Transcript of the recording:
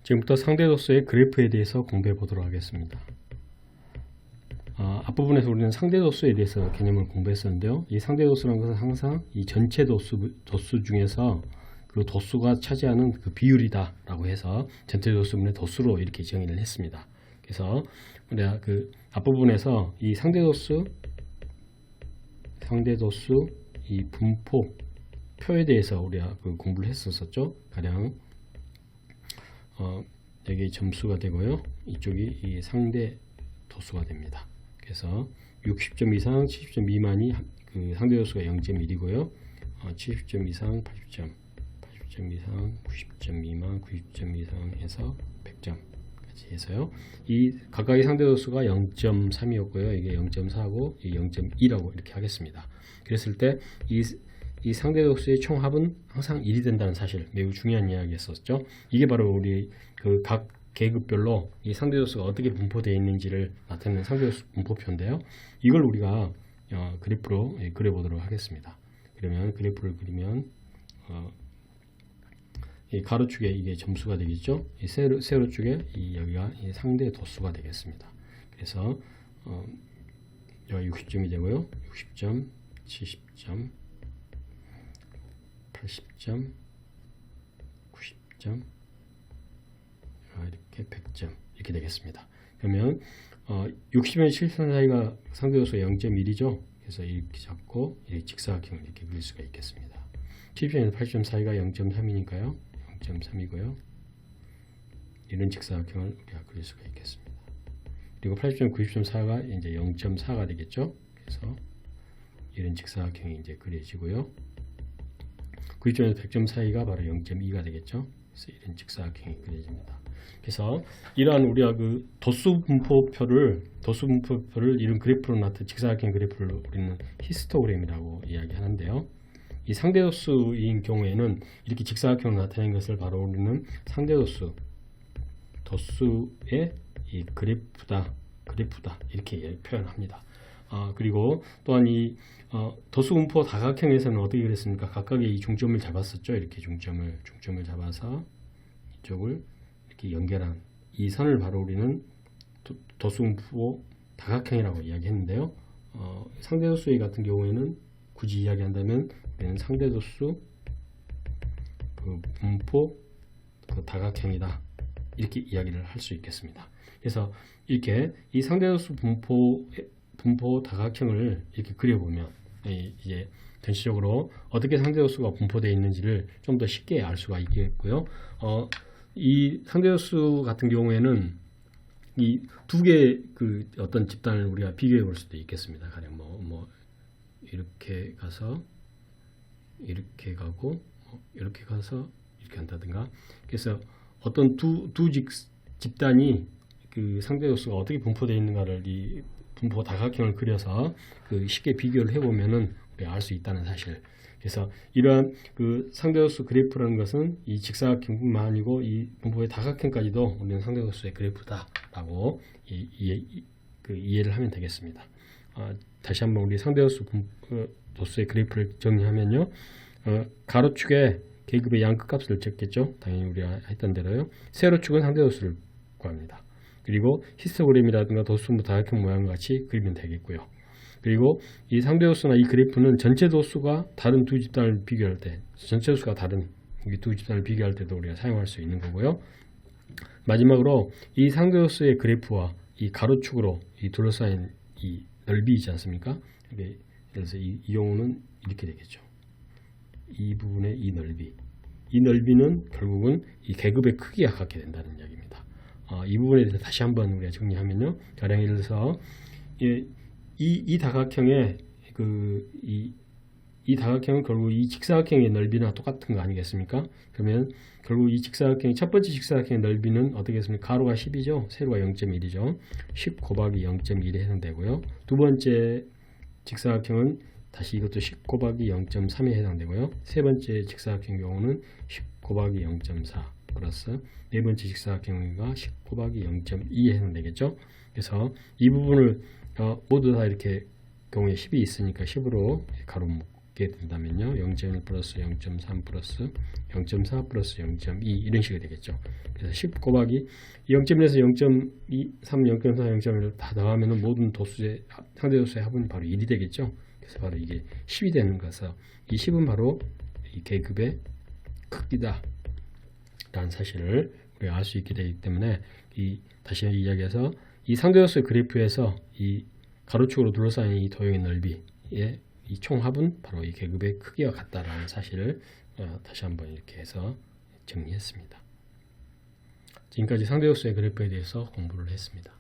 지금부터 상대도수의 그래프에 대해서 공부해 보도록 하겠습니다. 앞부분에서 우리는 상대도수에 대해서 개념을 공부했었는데요. 이 상대도수라는 것은 항상 이 전체 도수 중에서 그 도수가 차지하는 그 비율이다 라고 해서 전체 도수분의 도수로 이렇게 정의를 했습니다. 그래서 우리가 그 앞부분에서 이 상대도수 이 분포표에 대해서 우리가 그 공부를 했었죠. 가령 여기 점수가 되고요. 이쪽이 이 상대 도수가 됩니다. 그래서 60점 이상, 70점 미만이 그 상대 도수가 0.1이고요. 70점 이상, 80점 이상, 90점 미만, 90점 이상에서 100점까지 해서요. 이 각각의 상대 도수가 0.3이었고요. 이게 0.4고 이 0.2라고 이렇게 하겠습니다. 그랬을 때 이 상대 도수의 총합은 항상 1이 된다는 사실, 매우 중요한 이야기였었죠. 이게 바로 우리 그 각 계급별로 이 상대 도수가 어떻게 분포되어 있는지를 나타내는 상대 도수 분포표인데요. 이걸 우리가 그래프로 그려 보도록 하겠습니다. 그러면 그래프를 그리면 이 가로축에 이게 점수가 되겠죠. 이 세로축에 여기가 이 상대 도수가 되겠습니다. 그래서 여기 60점이 되고요. 60점, 70점, 80점, 90점, 이렇게 100점 이렇게 되겠습니다. 그러면 60에서 70점 사이가 상대도수 0.1이죠. 그래서 이렇게 잡고 이렇게 직사각형을 이렇게 그릴 수가 있겠습니다. 70점에서 80점 사이가 0.3이니까요. 0.3이고요. 이런 직사각형을 우리가 그릴 수가 있겠습니다. 그리고 80점, 90점 사이가 이제 0.4가 되겠죠. 그래서 이런 직사각형이 이제 그려지고요. 90점에서 100점 사이가 바로 0.2가 되겠죠. 그래서 이런 직사각형이 그려집니다. 그래서 이러한 우리가 그 도수 분포표를 이런 그래프로 나타낸 직사각형 그래프를 우리는 히스토그램이라고 이야기하는데요. 이 상대도수인 경우에는 이렇게 직사각형으로 나타낸 것을 바로 우리는 상대도수의 이 그래프다 이렇게 표현합니다. 그리고 또한 이 도수분포 다각형에서는 어떻게 그랬습니까? 각각의 이 중점을 잡았었죠. 이렇게 중점을 잡아서 이쪽을 이렇게 연결한 이 선을 바로 우리는 도수분포 다각형이라고 이야기했는데요. 상대도수의 같은 경우에는 굳이 이야기한다면 우리는 상대도수 그 분포 그 다각형이다 이렇게 이야기를 할 수 있겠습니다. 그래서 이렇게 이 상대도수 분포 다각형을 이렇게 그려보면 이제 전체적으로 어떻게 상대도수가 분포되어 있는지를 좀 더 쉽게 알 수가 있겠고요. 이 상대도수 같은 경우에는 이 두 개의 그 어떤 집단을 우리가 비교해 볼 수도 있겠습니다. 가령 뭐 이렇게 가서 이렇게 가고 이렇게 가서 이렇게 한다든가. 그래서 어떤 두 집단이 그 상대도수가 어떻게 분포되어 있는가를 이 분포 다각형을 그려서 그 쉽게 비교를 해보면은 우리가 알 수 있다는 사실. 그래서 이러한 그 상대도수 그래프라는 것은 이 직사각형뿐만 아니고 이 분포의 다각형까지도 우리는 상대도수의 그래프다라고 이해를 하면 되겠습니다. 다시 한번 우리 상대도수 도수의 그래프를 정리하면요. 가로축에 계급의 양 끝값을 적겠죠. 당연히 우리가 했던 대로요. 세로축은 상대도수를 구합니다. 그리고 히스토그램이라든가 도수분포 다각형 모양과 같이 그리면 되겠고요. 그리고 이 상대도수나 이 그래프는 전체 도수가 다른 두 집단을 비교할 때, 전체 도수가 다른 이 두 집단을 비교할 때도 우리가 사용할 수 있는 거고요. 마지막으로 이 상대도수의 그래프와 이 가로축으로 이 둘러싸인 이 넓이이지 않습니까? 그래서 이 경우는 이렇게 되겠죠. 이 부분의 이 넓이는 결국은 이 계급의 크기와 같게 된다는 이야기입니다. 이 부분에 대해서 다시 한번 우리가 정리하면요. 가령 예를 들어서 이 다각형의 이 다각형은 결국 이 직사각형의 넓이나 똑같은 거 아니겠습니까? 그러면 결국 이 직사각형의 첫 번째 직사각형의 넓이는 어떻게 했습니까? 가로가 10이죠. 세로가 0.1이죠. 10 곱하기 0.1에 해당되고요. 두 번째 직사각형은 다시 이것도 10 곱하기 0.3에 해당되고요. 세 번째 직사각형 경우는 10 곱하기 0.4 플러스 네 번째 직사각형과 10 곱하기 0.2에 해당되겠죠. 그래서 이 부분을 모두 다 이렇게 경우에 10이 있으니까 10으로 가로 갖게 된다면요. 0.1 플러스 0.3 플러스 0.4 플러스 0.2 이런 식이 되겠죠. 그래서 10 곱하기 0.1에서 0.2, 3, 0.4, 0.1을 다 더하면 모든 도수의 상대 도수의 합은 바로 1이 되겠죠. 그래서 바로 이게 10이 되는 거서 이 10은 바로 이 계급의 크기다 라는 사실을 우리가 알 수 있게 되기 때문에 다시 이야기해서 이 상대 도수의 그래프에서 이 가로축으로 둘러싸인 이 도형의 넓이의 이 총합은 바로 이 계급의 크기와 같다라는 사실을 다시 한번 이렇게 해서 정리했습니다. 지금까지 상대 도수의 그래프에 대해서 공부를 했습니다.